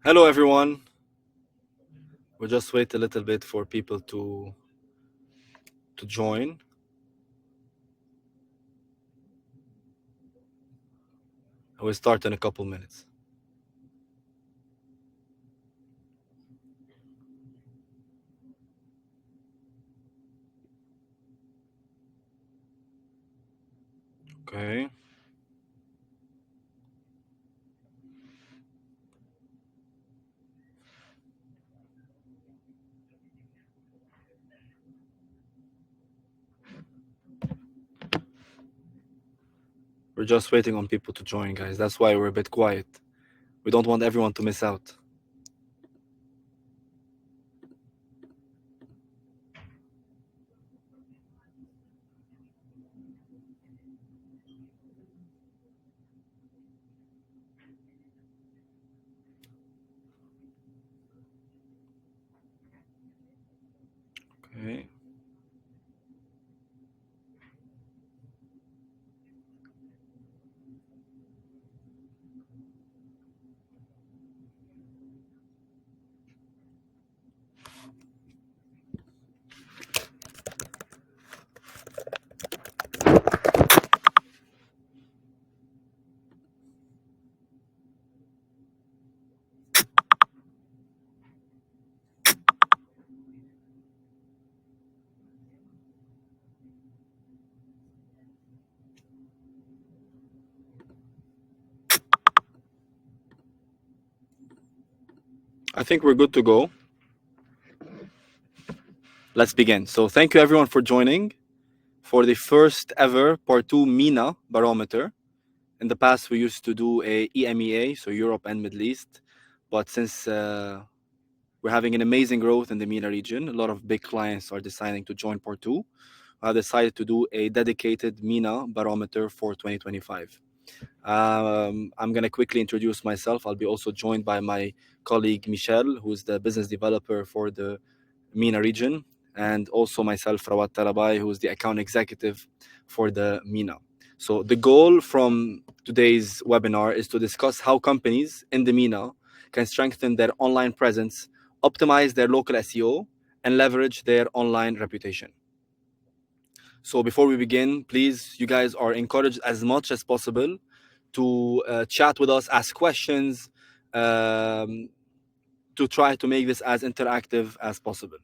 Hello, everyone. We'll just wait a little bit for people to join. We'll start in a couple minutes. Okay. We're just waiting on people to join, guys. That's why we're a bit quiet. We don't want everyone to miss out. Okay. I think we're good to go. Let's begin. So thank you, everyone, for joining for the first ever Partoo MENA Barometer. In the past, we used to do a EMEA, so Europe and Middle East. But since we're having an amazing growth in the MENA region, a lot of big clients are deciding to join Partoo. I decided to do a dedicated MENA barometer for 2025. I'm going to quickly introduce myself. I'll be also joined by my colleague Michel, who's the business developer for the MENA region, and also myself, Rawat Tarabai, who's the account executive for the MENA. So the goal from today's webinar is to discuss how companies in the MENA can strengthen their online presence, optimize their local SEO, and leverage their online reputation. So before we begin, please, you guys are encouraged as much as possible to chat with us, ask questions, to try to make this as interactive as possible.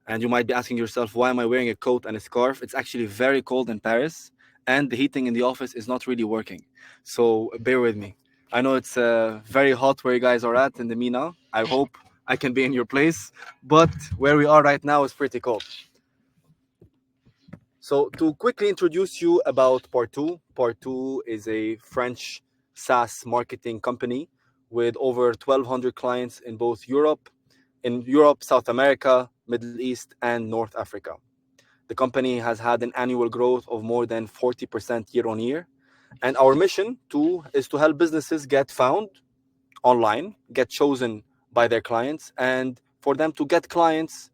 And you might be asking yourself, why am I wearing a coat and a scarf? It's actually very cold in Paris, and the heating in the office is not really working. So bear with me. I know it's very hot where you guys are at in the MENA. I hope I can be in your place, but where we are right now is pretty cold. So to quickly introduce you about Partoo, Partoo is a French SaaS marketing company with over 1,200 clients in both Europe, South America, Middle East, and North Africa. The company has had an annual growth of more than 40% year on year. And our mission is to help businesses get found online, get chosen by their clients, and for them to get clients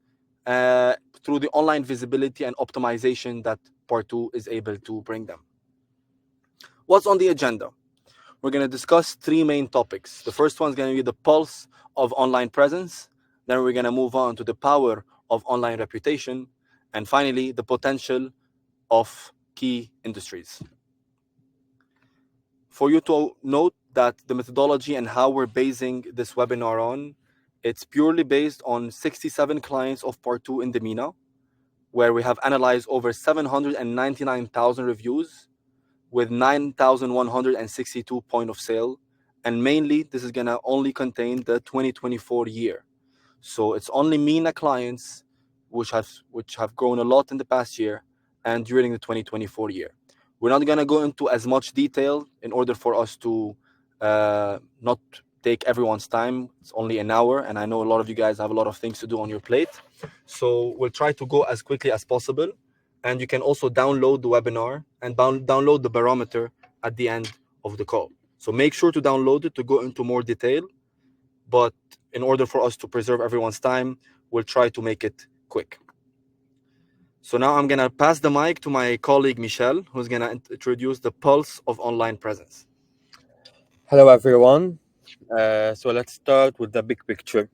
through the online visibility and optimization that Partoo is able to bring them. What's on the agenda? We're going to discuss three main topics. The first one is going to be the pulse of online presence. Then we're going to move on to the power of online reputation. And finally, the potential of key industries. For you to note that the methodology and how we're basing this webinar on, it's purely based on 67 clients of Partoo in the MENA, where we have analyzed over 799,000 reviews with 9,162 point of sale. And mainly, this is going to only contain the 2024 year. So it's only MENA clients which have grown a lot in the past year and during the 2024 year. We're not going to go into as much detail in order for us to not take everyone's time. It's only an hour, and I know a lot of you guys have a lot of things to do on your plate. So we'll try to go as quickly as possible. And you can also download the webinar and download the barometer at the end of the call. So make sure to download it to go into more detail. But in order for us to preserve everyone's time, we'll try to make it quick. So now I'm going to pass the mic to my colleague, Michel, who's going to introduce the pulse of online presence. Hello, everyone. So let's start with the big picture.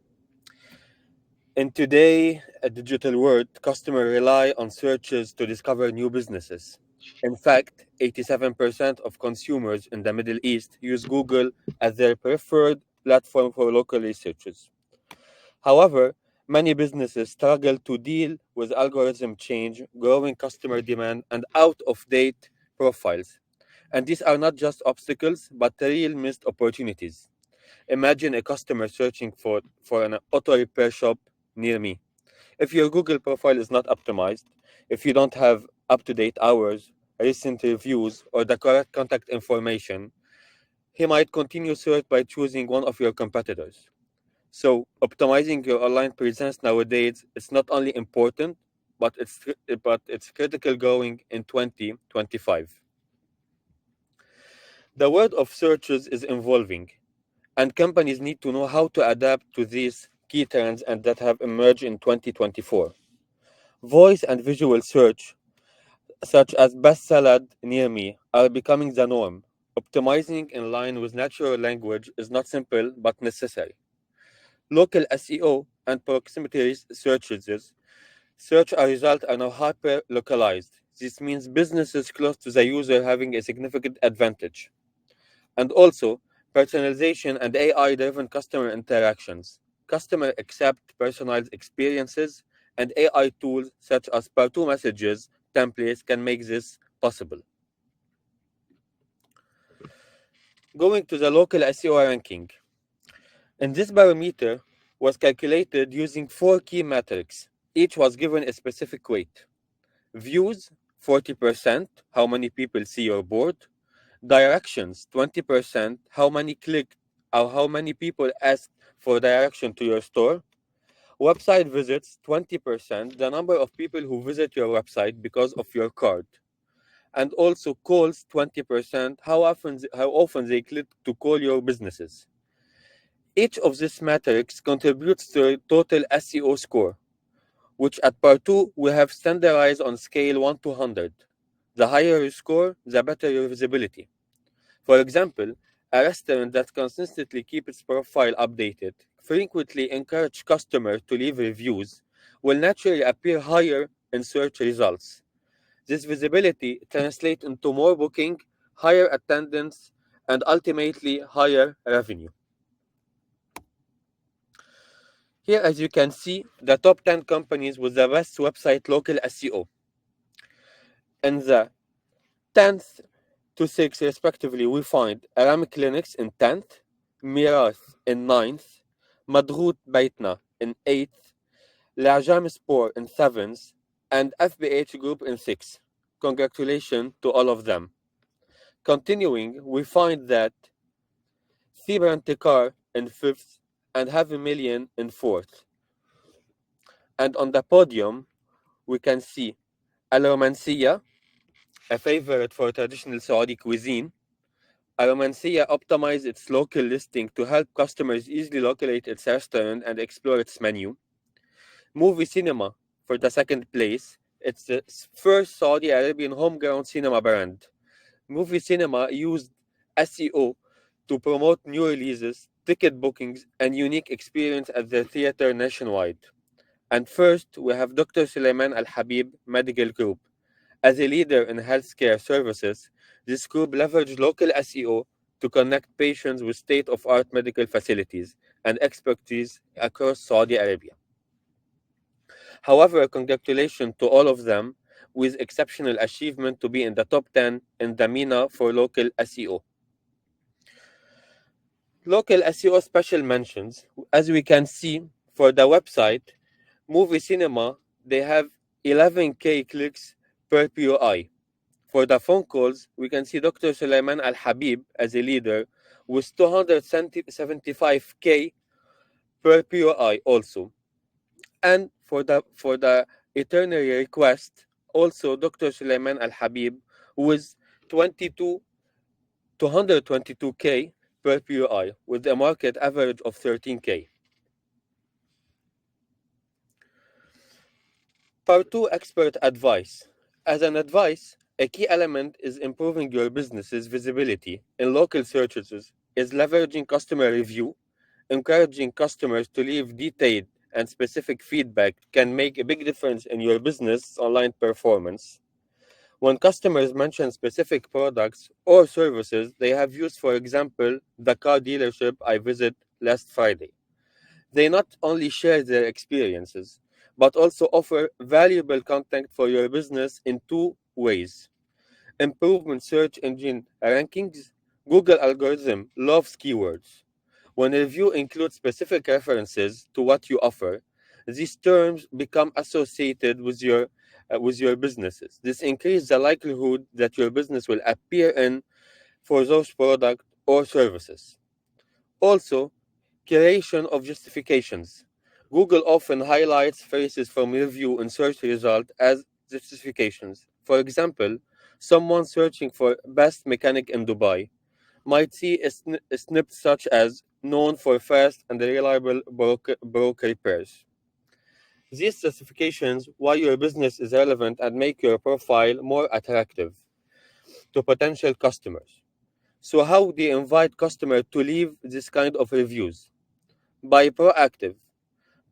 In today, a digital world, customers rely on searches to discover new businesses. In fact, 87% of consumers in the Middle East use Google as their preferred platform for local researches. However, many businesses struggle to deal with algorithm change, growing customer demand, and out of date profiles. And these are not just obstacles, but real missed opportunities. Imagine a customer searching for an auto repair shop near me. If your Google profile is not optimized, if you don't have up to date hours, recent reviews, or the correct contact information, he might continue search by choosing one of your competitors. So, optimizing your online presence nowadays is not only important, but it's critical going in 2025. The world of searches is evolving, and companies need to know how to adapt to these key trends and that have emerged in 2024. Voice and visual search, such as bestseller near me, are becoming the norm. Optimizing in line with natural language is not simple but necessary. Local SEO and proximity searches search a result are now hyper localized. This means businesses close to the user having a significant advantage. And also, personalization and AI driven customer interactions. Customers accept personalized experiences, and AI tools such as Partoo messages templates can make this possible. Going to the local SEO ranking. In this barometer was calculated using four key metrics. Each was given a specific weight. Views, 40%, how many people see your board. Directions, 20%, how many clicked or how many people asked for direction to your store. Website visits, 20%, the number of people who visit your website because of your card. And also calls, 20%, how often they click to call your businesses. Each of these metrics contributes to a total SEO score, which at Partoo we have standardized on scale 1 to 100. The higher you score, the better your visibility. For example, a restaurant that consistently keeps its profile updated, frequently encourage customers to leave reviews, will naturally appear higher in search results. This visibility translates into more booking, higher attendance, and ultimately higher revenue. Here, as you can see, the top 10 companies with the best website local SEO. In the 10th to 6th, respectively, we find Aram Clinics in 10th, Mirath in 9th, Madhut Baitna in 8th, Lajam Sport in 7th, and FBH Group in 6th. Congratulations to all of them. Continuing, we find that Thibran Tikar in 5th and Half a Million in 4th. And on the podium, we can see Al Romancia, a favorite for traditional Saudi cuisine. Barometer optimized its local listing to help customers easily locate its restaurant and explore its menu. Movie Cinema, for the second place, it's the first Saudi Arabian homegrown cinema brand. Movie Cinema used SEO to promote new releases, ticket bookings, and unique experience at their theater nationwide. And first, we have Dr. Suleiman Al Habib Medical Group. As a leader in healthcare services, this group leveraged local SEO to connect patients with state of art medical facilities and expertise across Saudi Arabia. However, congratulations to all of them with exceptional achievement to be in the top 10 in the MENA for local SEO. Local SEO special mentions, as we can see for the website, Movie Cinema, they have 11K clicks per POI. For the phone calls, we can see Dr. Suleiman Al Habib as a leader with 275K per POI also. And for the itinerary request, also Dr. Suleiman Al Habib with 222K per POI with a market average of 13K. Part 2 expert advice. As an advice, a key element is improving your business's visibility in local searches is leveraging customer review. Encouraging customers to leave detailed and specific feedback can make a big difference in your business online performance. When customers mention specific products or services they have used, for example, the car dealership I visited last Friday, they not only share their experiences, but also offer valuable content for your business in two ways. Improvement search engine rankings. Google algorithm loves keywords. When a review includes specific references to what you offer, these terms become associated with your businesses. This increases the likelihood that your business will appear in for those products or services. Also, creation of justifications. Google often highlights phrases from review in search result as justifications. For example, someone searching for best mechanic in Dubai might see a snippet such as known for fast and reliable broker repairs. These justifications why your business is relevant and make your profile more attractive to potential customers. So how do you invite customers to leave this kind of reviews? By proactive.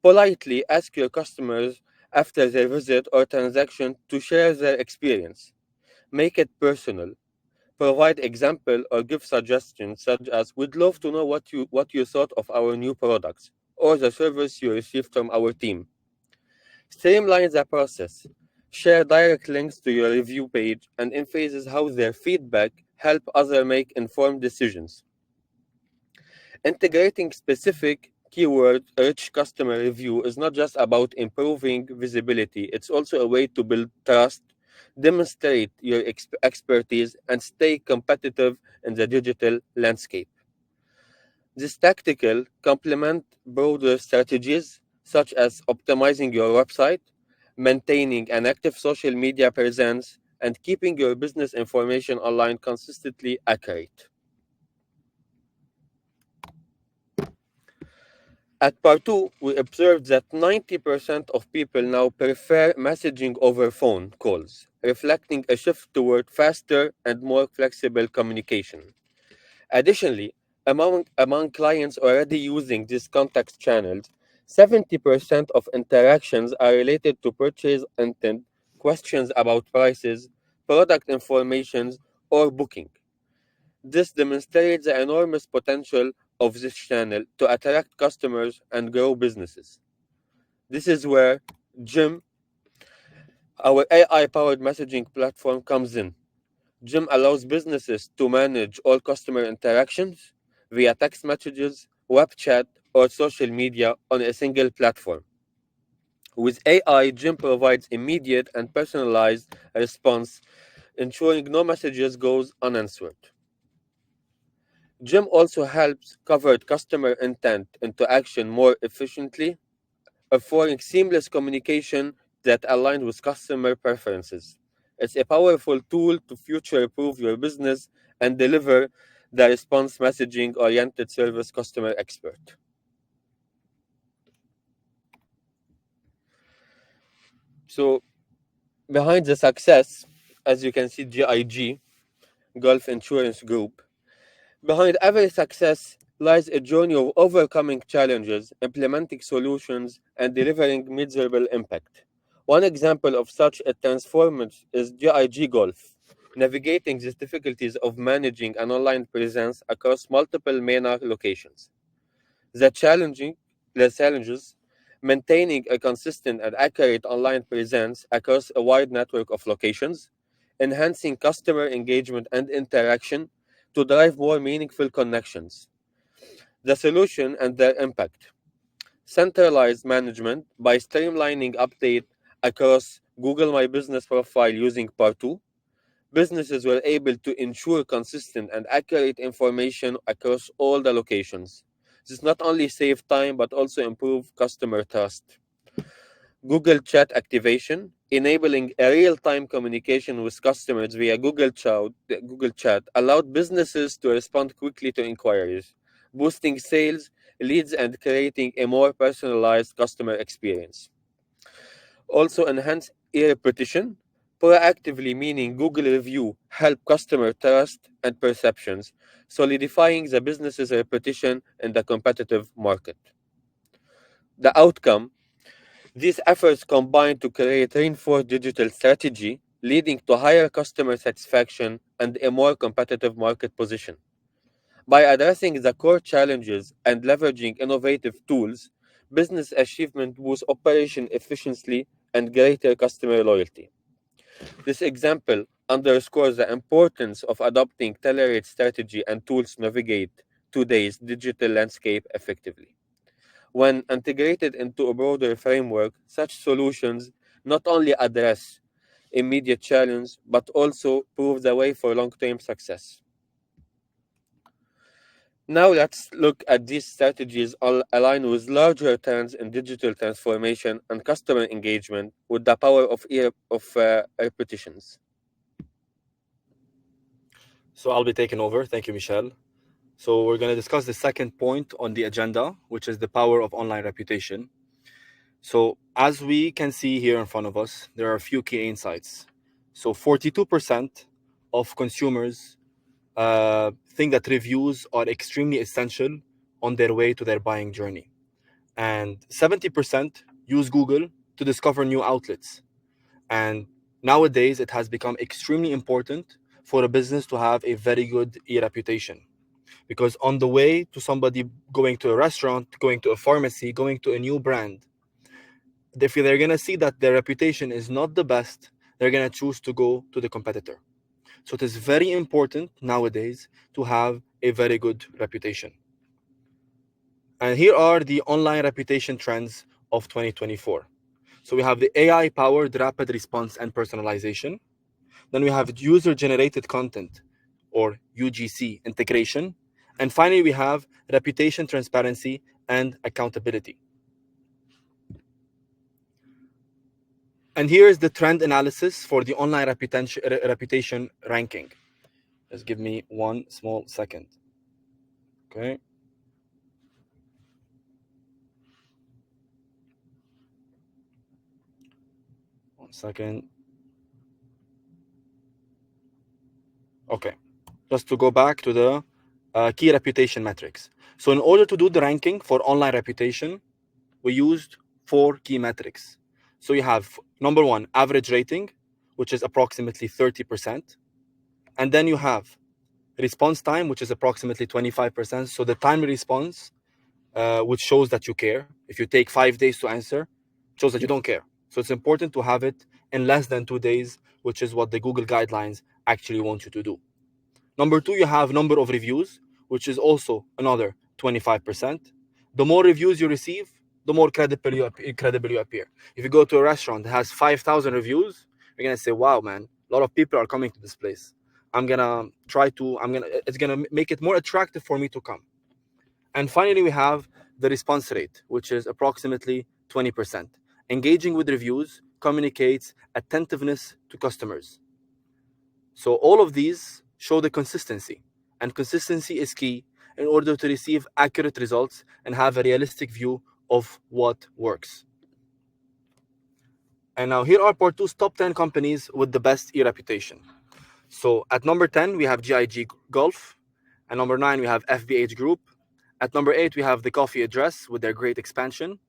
Politely ask your customers after their visit or transaction to share their experience. Make it personal. Provide example or give suggestions such as we'd love to know what you thought of our new products or the service you received from our team. Streamline the process. Share direct links to your review page and emphasize how their feedback help others make informed decisions. Integrating specific keyword-rich customer review is not just about improving visibility, it's also a way to build trust, demonstrate your expertise, and stay competitive in the digital landscape. This tactical complement broader strategies such as optimizing your website, maintaining an active social media presence, and keeping your business information online consistently accurate. At Partoo, we observed that 90% of people now prefer messaging over phone calls, reflecting a shift toward faster and more flexible communication. Additionally, among clients already using these contact channels, 70% of interactions are related to purchase intent, questions about prices, product information, or booking. This demonstrates the enormous potential of this channel to attract customers and grow businesses. This is where Jim, our AI powered messaging platform, comes in. Jim allows businesses to manage all customer interactions via text messages, web chat, or social media on a single platform. With AI, Jim provides immediate and personalized response, ensuring no messages goes unanswered. Jim also helps convert customer intent into action more efficiently, offering seamless communication that aligns with customer preferences. It's a powerful tool to future-proof your business and deliver the response messaging-oriented service customer expert. So behind the success, as you can see, GIG, Gulf Insurance Group, behind every success lies a journey of overcoming challenges, implementing solutions, and delivering measurable impact. One example of such a transformation is GIG Golf, navigating the difficulties of managing an online presence across multiple MENA locations. The challenging the challenges maintaining a consistent and accurate online presence across a wide network of locations, enhancing customer engagement and interaction to drive more meaningful connections. The solution and their impact. Centralized management by streamlining update across Google My Business profile using Partoo. Businesses were able to ensure consistent and accurate information across all the locations. This not only saved time but also improved customer trust. Google Chat activation, enabling a real-time communication with customers via Google Chat, allowed businesses to respond quickly to inquiries, boosting sales, leads, and creating a more personalized customer experience. Also, enhance e-repetition, Proactively meaning Google review help customer trust and perceptions, solidifying the business's reputation in the competitive market. The outcome, these efforts combine to create reinforced digital strategy, leading to higher customer satisfaction and a more competitive market position. By addressing the core challenges and leveraging innovative tools, business achievement boosts operation efficiency and greater customer loyalty. This example underscores the importance of adopting tailored strategy and tools to navigate today's digital landscape effectively. When integrated into a broader framework, such solutions not only address immediate challenges but also pave the way for long-term success. Now let's look at these strategies all align with larger trends in digital transformation and customer engagement with the power of repetitions. So I'll be taking over. Thank you, Michelle. So we're going to discuss the second point on the agenda, which is the power of online reputation. So as we can see here in front of us, there are a few key insights. So 42% of consumers think that reviews are extremely essential on their way to their buying journey. And 70% use Google to discover new outlets. And nowadays, it has become extremely important for a business to have a very good e-reputation. Because on the way to somebody going to a restaurant, going to a pharmacy, going to a new brand, if they're going to see that their reputation is not the best, they're going to choose to go to the competitor. So it is very important nowadays to have a very good reputation. And here are the online reputation trends of 2024. So we have the AI-powered rapid response and personalization. Then we have user-generated content, or UGC, integration. And finally, we have reputation transparency and accountability. And here is the trend analysis for the online reputation ranking. Just give me one small second. Okay. One second. Okay. Just to go back to the key reputation metrics. So in order to do the ranking for online reputation, we used 4 key metrics. So you have number 1, average rating, which is approximately 30%. And then you have response time, which is approximately 25%. So the time response, which shows that you care. If you take 5 days to answer, shows that you don't care. So it's important to have it in less than 2 days, which is what the Google guidelines actually want you to do. Number 2, you have number of reviews, which is also another 25%. The more reviews you receive, the more credible you appear. If you go to a restaurant that has 5,000 reviews, you're gonna say, "Wow, man, a lot of people are coming to this place. It's gonna make it more attractive for me to come." And finally, we have the response rate, which is approximately 20%. Engaging with reviews communicates attentiveness to customers. So all of these show the consistency, and consistency is key in order to receive accurate results and have a realistic view of what works. And now here are Partoo's top 10 companies with the best e-reputation. So at number 10, we have GIG Golf. At number 9, we have FBH Group. At number 8, we have The Coffee Address with their great expansion.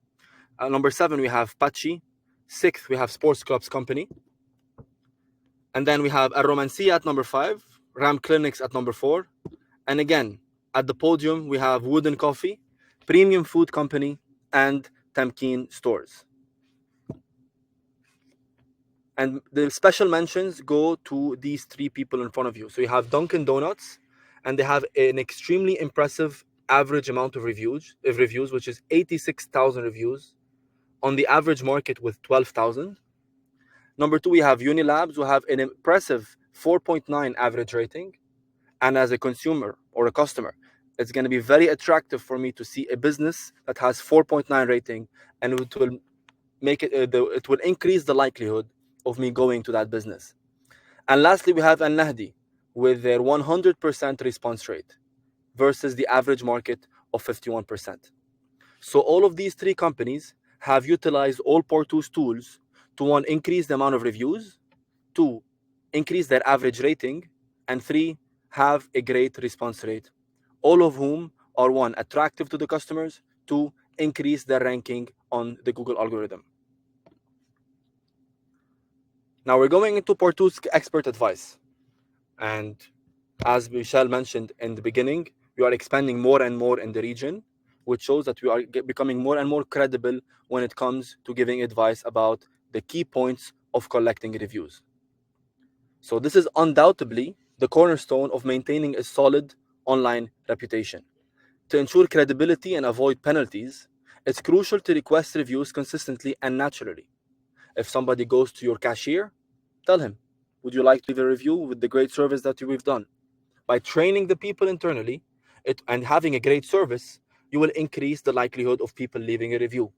At number 7, we have Pachi. 6th, we have Sports Clubs Company. And then we have Al Romancia at number 5, Ram Clinics at number 4. And again, at the podium, we have Wooden Coffee, Premium Food Company, and Tamkeen Stores. And the special mentions go to these 3 people in front of you. So you have Dunkin' Donuts, and they have an extremely impressive average amount of reviews, which is 86,000 reviews on the average market with 12,000. Number 2, we have Unilabs, who have an impressive 4.9 average rating. And as a consumer or a customer, it's going to be very attractive for me to see a business that has 4.9 rating, and it will make it will increase the likelihood of me going to that business. And lastly, we have Al Nahdi with their 100% response rate versus the average market of 51%. So all of these 3 companies have utilized all Partoo's tools to, 1, increase the amount of reviews, 2, increase their average rating, and 3, have a great response rate. All of whom are 1, attractive to the customers, 2, increase their ranking on the Google algorithm. Now we're going into Partoo's expert advice. And as Michelle mentioned in the beginning, we are expanding more and more in the region, which shows that we are becoming more and more credible when it comes to giving advice about the key points of collecting reviews. So this is undoubtedly the cornerstone of maintaining a solid online reputation. To ensure credibility and avoid penalties, it's crucial to request reviews consistently and naturally. If somebody goes to your cashier, tell him, would you like to leave a review with the great service that we've done? By training the people internally and having a great service, you will increase the likelihood of people leaving a review.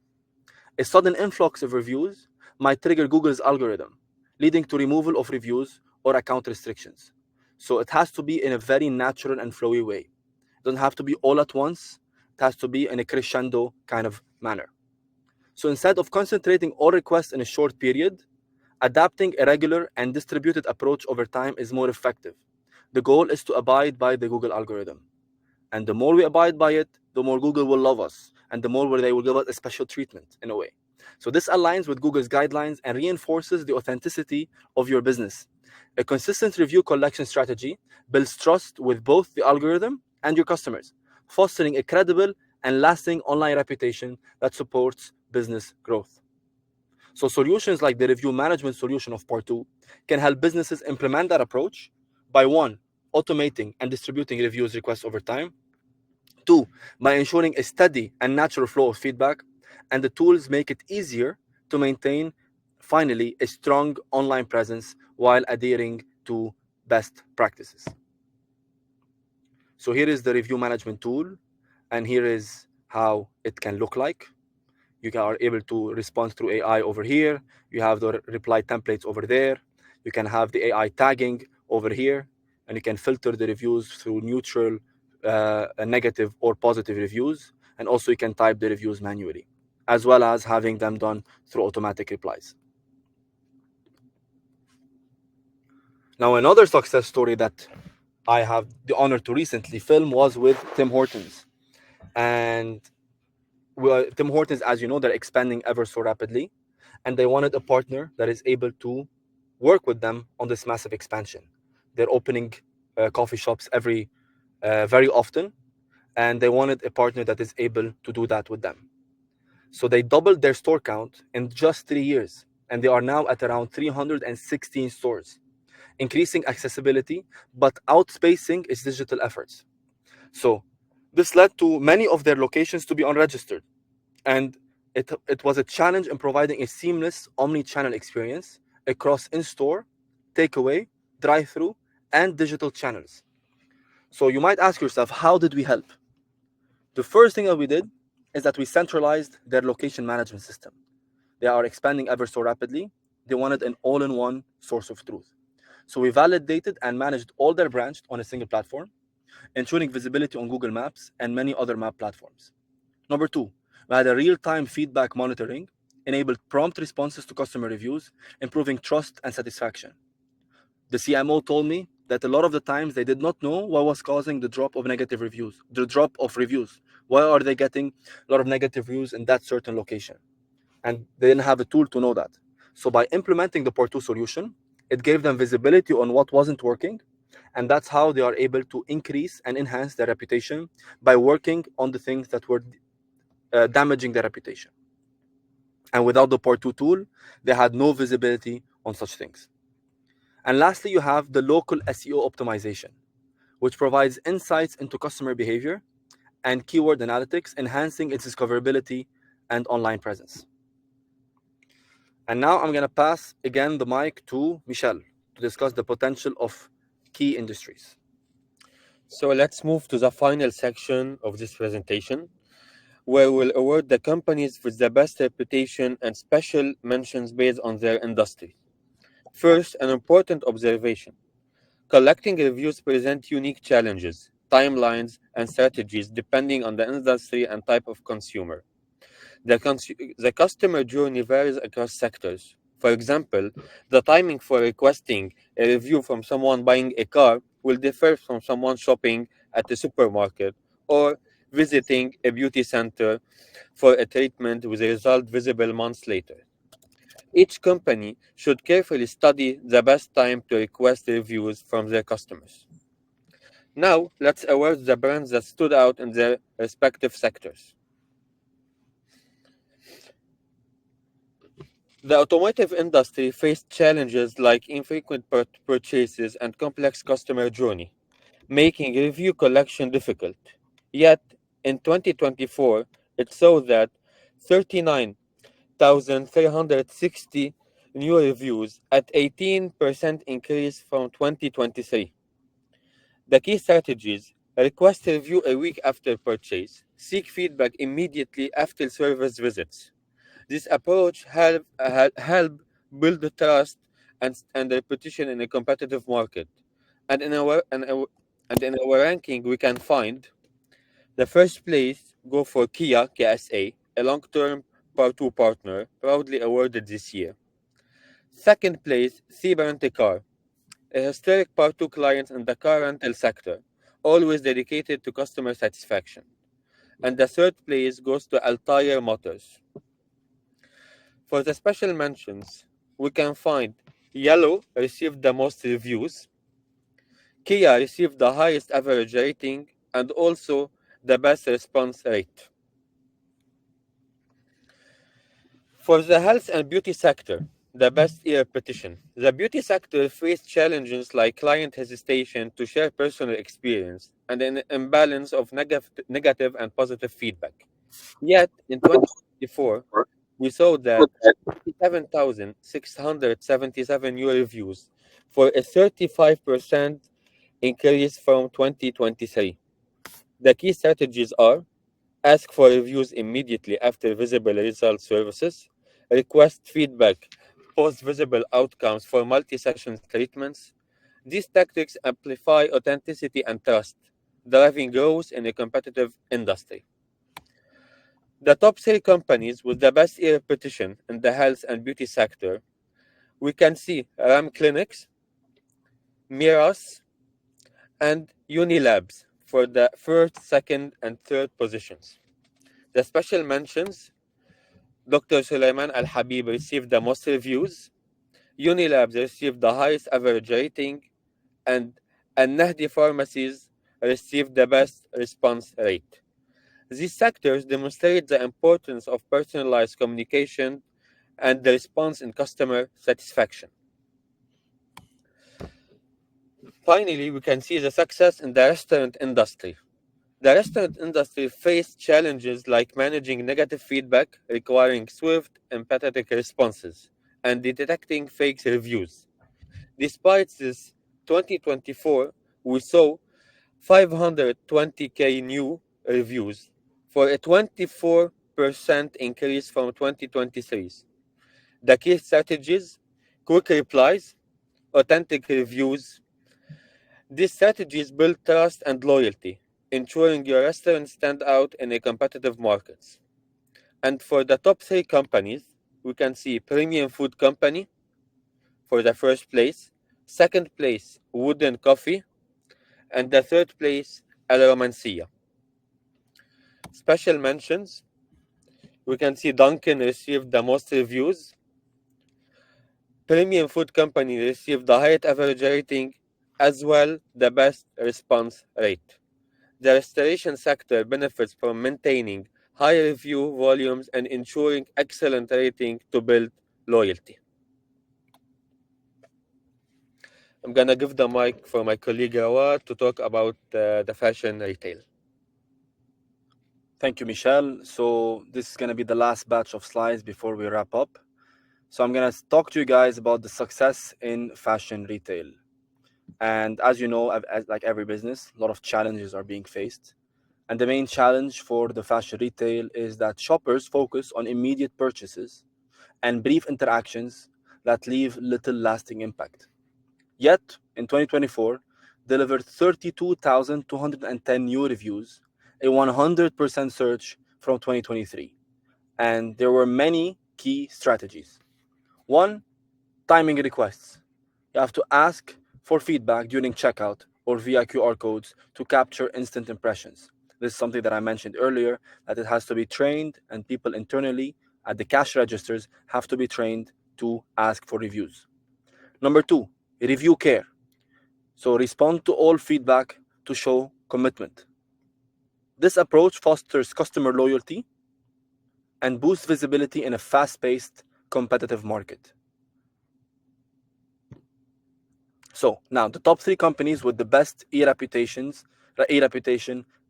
A sudden influx of reviews might trigger Google's algorithm, leading to removal of reviews or account restrictions. So it has to be in a very natural and flowy way. It doesn't have to be all at once. It has to be in a crescendo kind of manner. So instead of concentrating all requests in a short period, adapting a regular and distributed approach over time is more effective. The goal is to abide by the Google algorithm. And the more we abide by it, the more Google will love us, and the more they will give us a special treatment in a way. So this aligns with Google's guidelines and reinforces the authenticity of your business. A consistent review collection strategy builds trust with both the algorithm and your customers, fostering a credible and lasting online reputation that supports business growth. So solutions like the review management solution of Partoo can help businesses implement that approach by 1, automating and distributing reviews requests over time, 2, by ensuring a steady and natural flow of feedback, and the tools make it easier to maintain, finally, a strong online presence while adhering to best practices. So here is the review management tool, and here is how it can look like. You are able to respond through AI over here. You have the reply templates over there. You can have the AI tagging over here, and you can filter the reviews through neutral, negative, or positive reviews. And also you can type the reviews manually, as well as having them done through automatic replies. Now, another success story that I have the honor to recently film was with Tim Hortons. And Tim Hortons, as you know, they're expanding ever so rapidly, and they wanted a partner that is able to work with them on this massive expansion. They're opening coffee shops very often, and they wanted a partner that is able to do that with them. So they doubled their store count in just 3 years, and they are now at around 316 stores, increasing accessibility but outspacing its digital efforts. So this led to many of their locations to be unregistered, and it was a challenge in providing a seamless omni-channel experience across in-store, takeaway, drive-through, and digital channels. So you might ask yourself, how did we help? The first thing that we did is that we centralized their location management system. They are expanding ever so rapidly. They wanted an all-in-one source of truth. So we validated and managed all their branches on a single platform, ensuring visibility on Google Maps and many other map platforms. Number 2, we had a real-time feedback monitoring, enabled prompt responses to customer reviews, improving trust and satisfaction. The CMO told me that a lot of the times they did not know what was causing the drop of negative reviews, the drop of reviews. Why are they getting a lot of negative reviews in that certain location? And they didn't have a tool to know that. So by implementing the Partoo solution, it gave them visibility on what wasn't working, and that's how they are able to increase and enhance their reputation by working on the things that were damaging their reputation. And without the Partoo tool, they had no visibility on such things. And lastly, you have the local SEO optimization, which provides insights into customer behavior and keyword analytics, enhancing its discoverability and online presence. And now I'm going to pass again the mic to Michel to discuss the potential of key industries. So let's move to the final section of this presentation, where we'll award the companies with the best reputation and special mentions based on their industry. First, an important observation. Collecting reviews present unique challenges, timelines, and strategies depending on the industry and type of consumer. The customer journey varies across sectors. For example, the timing for requesting a review from someone buying a car will differ from someone shopping at a supermarket or visiting a beauty center for a treatment with a result visible months later. Each company should carefully study the best time to request reviews from their customers. Now, let's award the brands that stood out in their respective sectors. The automotive industry faced challenges like infrequent purchases and complex customer journey, making review collection difficult. Yet, in 2024, it saw that 39,360 new reviews at 18% increase from 2023. The key strategies: request review a week after purchase, seek feedback immediately after service visits. This approach help build the trust and reputation in a competitive market. And in our ranking, we can find the first place go for Kia KSA, a long-term Partoo partner, proudly awarded this year. Second place, Car, a historic Partoo client in the car rental sector, always dedicated to customer satisfaction. And the third place goes to Altair Motors. For the special mentions, we can find Yellow received the most reviews, Kia received the highest average rating, and also the best response rate. For the health and beauty sector, the best ear petition. The beauty sector faced challenges like client hesitation to share personal experience and an imbalance of negative and positive feedback. Yet, in 2024, we saw that 57,677 new reviews for a 35% increase from 2023. The key strategies are: ask for reviews immediately after visible result services, request feedback post visible outcomes for multi session treatments. These tactics amplify authenticity and trust, driving growth in a competitive industry. The top three companies with the best ear repetition in the health and beauty sector, we can see Ram Clinics, Miras, and Unilabs for the first, second, and third positions. The special mentions: Dr. Sulaiman Al Habib received the most reviews, Unilabs received the highest average rating, and Al Nahdi Pharmacies received the best response rate. These sectors demonstrate the importance of personalized communication and the response in customer satisfaction. Finally, we can see the success in the restaurant industry. The restaurant industry faced challenges like managing negative feedback, requiring swift, empathetic responses, and detecting fake reviews. Despite this, 2024, we saw 520K new reviews for a 24% increase from 2023. The key strategies: quick replies, authentic reviews. These strategies build trust and loyalty, ensuring your restaurant stand out in a competitive market. And for the top three companies, we can see Premium Food Company for the first place, second place Wooden Coffee, and the third place Al Romancia. Special mentions: we can see Dunkin' received the most reviews, Premium Food Company received the highest average rating, as well the best response rate. The restoration sector benefits from maintaining high review volumes and ensuring excellent rating to build loyalty. I'm gonna give the mic for my colleague Rawat to talk about the fashion retail. Thank you, Michel. So this is going to be the last batch of slides before we wrap up. So I'm going to talk to you guys about the success in fashion retail. And as you know, like every business, a lot of challenges are being faced. And the main challenge for the fashion retail is that shoppers focus on immediate purchases and brief interactions that leave little lasting impact. Yet, in 2024, delivered 32,210 new reviews, a 100% surge from 2023. And there were many key strategies. One, timing requests. You have to ask for feedback during checkout or via QR codes to capture instant impressions. This is something that I mentioned earlier, that it has to be trained, and people internally at the cash registers have to be trained to ask for reviews. Number two, review care. So respond to all feedback to show commitment. This approach fosters customer loyalty and boosts visibility in a fast-paced, competitive market. So now the top three companies with the best e-reputation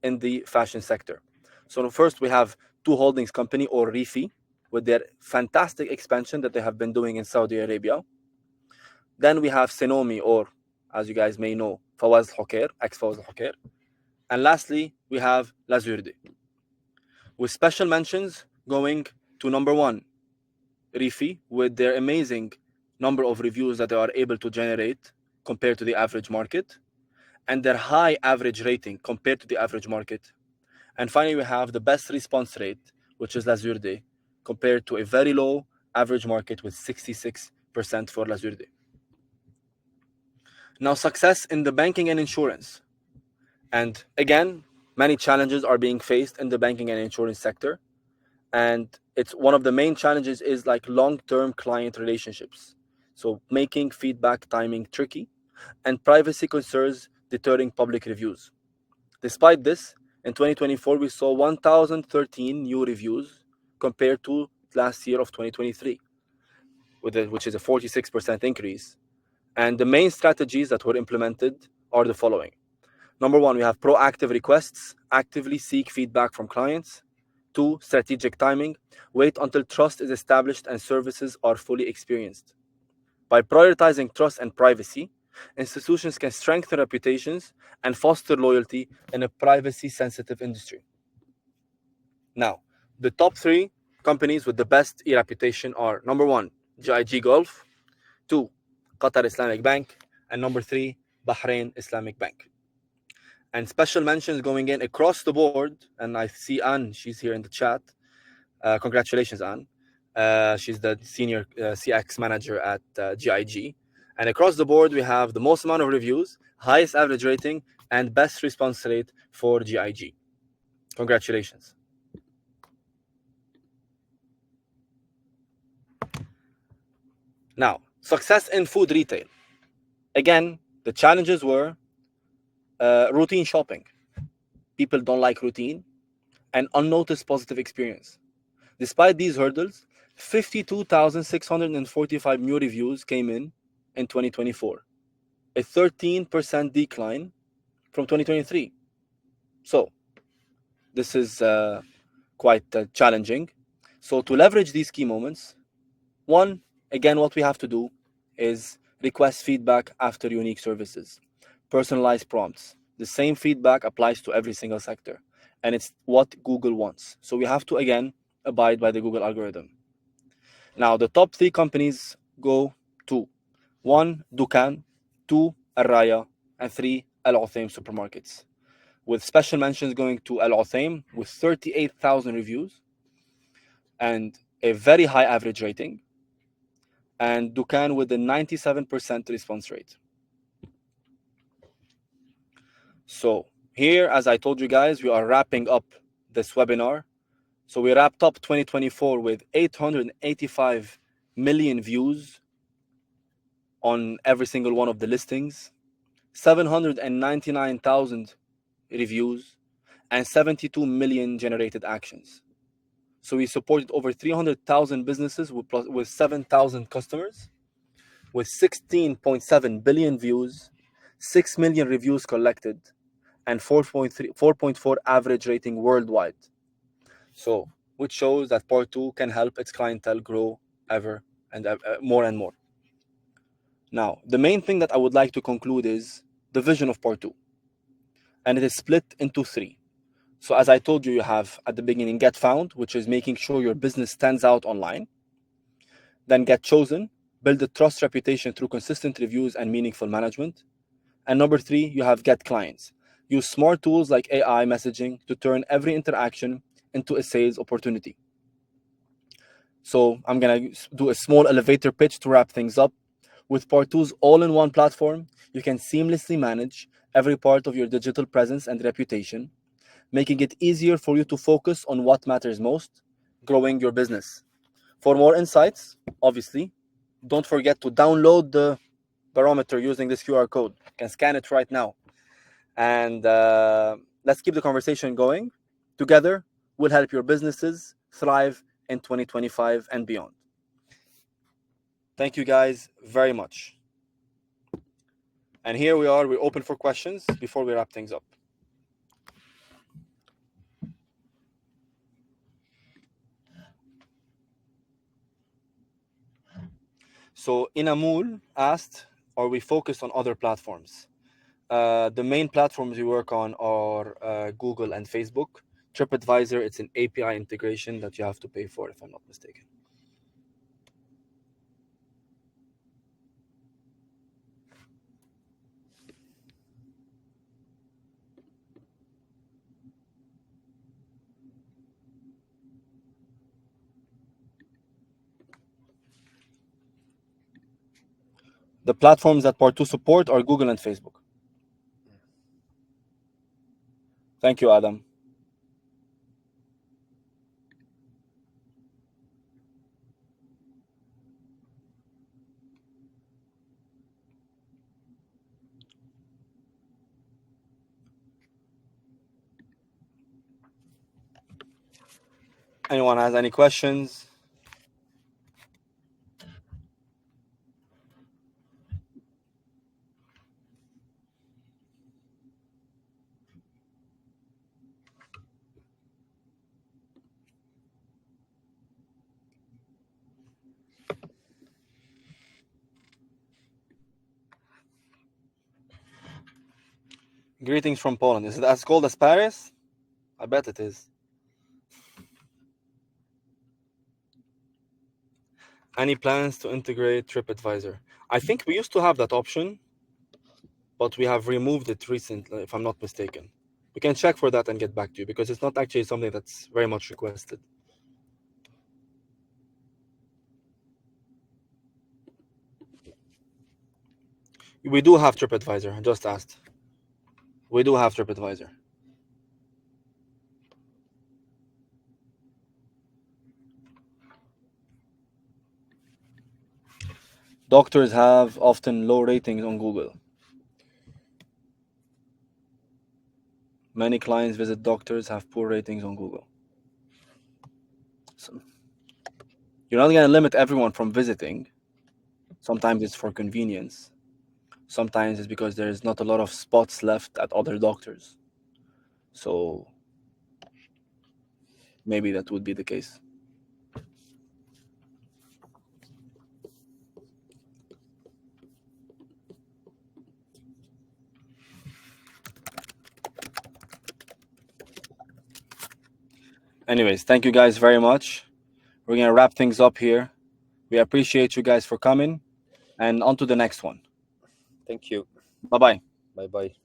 in the fashion sector. So first we have Two Holdings Company, or RIFI, with their fantastic expansion that they have been doing in Saudi Arabia. Then we have Senomi, or as you guys may know, Fawaz Al-Hokair, ex-Fawaz Al-Hokair. And lastly, we have Lazurde, with special mentions going to number one, Rifi, with their amazing number of reviews that they are able to generate compared to the average market, and their high average rating compared to the average market. And finally, we have the best response rate, which is Lazurde, compared to a very low average market with 66% for Lazurde. Now, success in the banking and insurance. And again, many challenges are being faced in the banking and insurance sector. And it's one of the main challenges is like long-term client relationships. So making feedback timing tricky, and privacy concerns deterring public reviews. Despite this, in 2024, we saw 1,013 new reviews compared to last year of 2023, which is a 46% increase. And the main strategies that were implemented are the following. Number one, we have proactive requests, actively seek feedback from clients. Two, strategic timing, wait until trust is established and services are fully experienced. By prioritizing trust and privacy, institutions can strengthen reputations and foster loyalty in a privacy-sensitive industry. Now, the top three companies with the best e-reputation are number one, GIG Gulf, two, Qatar Islamic Bank, and number three, Bahrain Islamic Bank. And special mentions going in across the board, and I see Anne, she's here in the chat. Congratulations, Anne. She's the senior CX manager at GIG. And across the board, we have the most amount of reviews, highest average rating, and best response rate for GIG. Congratulations. Now, success in food retail. Again, the challenges were routine shopping. People don't like routine, and unnoticed positive experience. Despite these hurdles, 52,645 new reviews came in 2024, a 13% decline from 2023. So this is quite challenging. So to leverage these key moments, one, again, what we have to do is request feedback after unique services, personalized prompts. The same feedback applies to every single sector, and it's what Google wants. So we have to, again, abide by the Google algorithm. Now, the top three companies go to one, Dukan, two, Arraya, and three, Al Uthaim supermarkets, with special mentions going to Al Uthaim with 38,000 reviews and a very high average rating, and Dukan with a 97% response rate. So here, as I told you guys, we are wrapping up this webinar. So we wrapped up 2024 with 885 million views on every single one of the listings, 799,000 reviews, and 72 million generated actions. So we supported over 300,000 businesses with 7,000 customers, with 16.7 billion views, 6 million reviews collected, and 4.4 average rating worldwide. So, which shows that Partoo can help its clientele grow ever and more and more. Now, the main thing that I would like to conclude is the vision of Partoo. And it is split into three. So as I told you, you have at the beginning, get found, which is making sure your business stands out online. Then get chosen, build a trust reputation through consistent reviews and meaningful management. And number three, you have get clients. Use smart tools like AI messaging to turn every interaction into a sales opportunity. So I'm going to do a small elevator pitch to wrap things up. With Partoo's all-in-one platform, you can seamlessly manage every part of your digital presence and reputation, making it easier for you to focus on what matters most, growing your business. For more insights, obviously, don't forget to download the Barometer using this QR code. You can scan it right now. And let's keep the conversation going. Together, we'll help your businesses thrive in 2025 and beyond. Thank you guys very much. And here we are, we're open for questions before we wrap things up. So Inamul asked, are we focused on other platforms? The main platforms we work on are Google and Facebook. TripAdvisor, it's an API integration that you have to pay for, if I'm not mistaken. The platforms that Partoo support are Google and Facebook. Thank you, Adam. Anyone has any questions? Greetings from Poland. Is it as cold as Paris? I bet it is. Any plans to integrate TripAdvisor? I think we used to have that option, but we have removed it recently, if I'm not mistaken. We can check for that and get back to you, because it's not actually something that's very much requested. We do have TripAdvisor. I just asked. We do have TripAdvisor. Doctors have often low ratings on Google. Many clients visit doctors have poor ratings on Google. So you're not going to limit everyone from visiting. Sometimes it's for convenience. Sometimes it's because there's not a lot of spots left at other doctors. So maybe that would be the case. Anyways, thank you guys very much. We're going to wrap things up here. We appreciate you guys for coming, and on to the next one. Thank you. Bye-bye. Bye-bye.